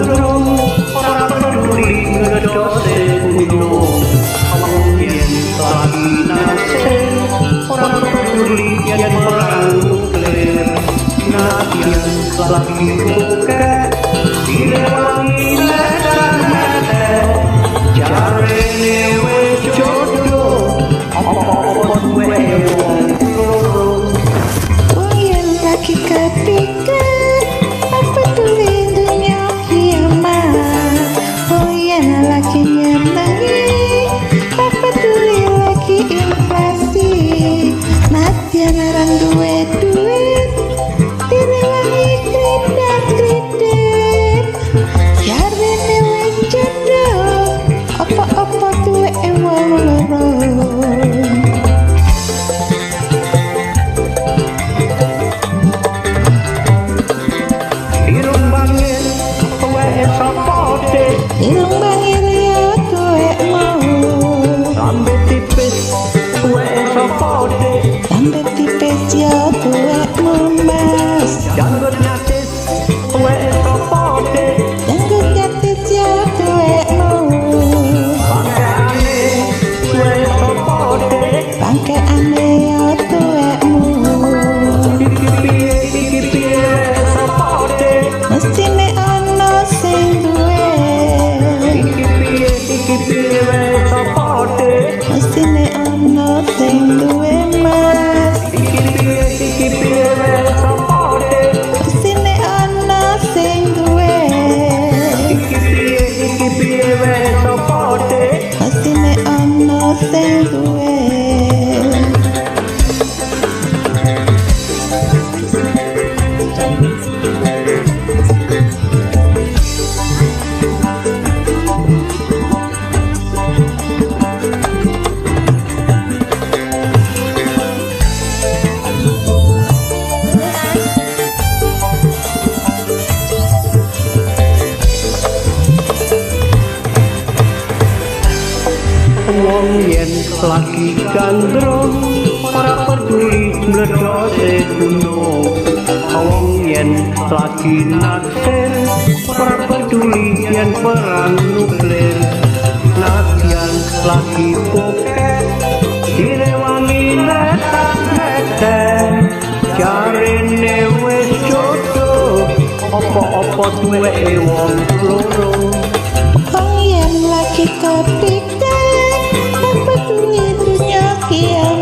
gandrung ora peduli ngedose gunung awang yen lagi nasen ora peduli yen perang nuklir nadyan lagi buka direwangi lada-lada jarene wis jodoh apa duwe wong loro wong yen lagi kepikir apa peduli dunia kiamat wong yen lagi nyenengi apa peduli lagi inflasi nadyan arang duwe duit direwangi kredit jarene wis jodoh apa duwe wong loro. irung bangir wae sapa dek Irung bangir ya tuwek mau rambut tipis wae sapa dek rambut tipis ya tuwekmu mas janggut natis wae sapa dek janggut gatis ya tuwekmu bangkeane wae sapa dek bangke ane ya tuwekmu iki piye sapa dek mestine ana sing duwe iki piye sapa dek mestine ana sing duwe mas iki piye sapa dek mestine ana sing duwe iki piye sapa dek mestine ana sing duwe. wong yen lagi gandrung ora peduli mledose gunung wong yen lagi naksir ora peduli yen perang nuklir nadyan lagi poket direwangi lada-lada jarene wis jodoh apa duwe wong loro Wong yen lagi kepikir apa peduli dunia kiamat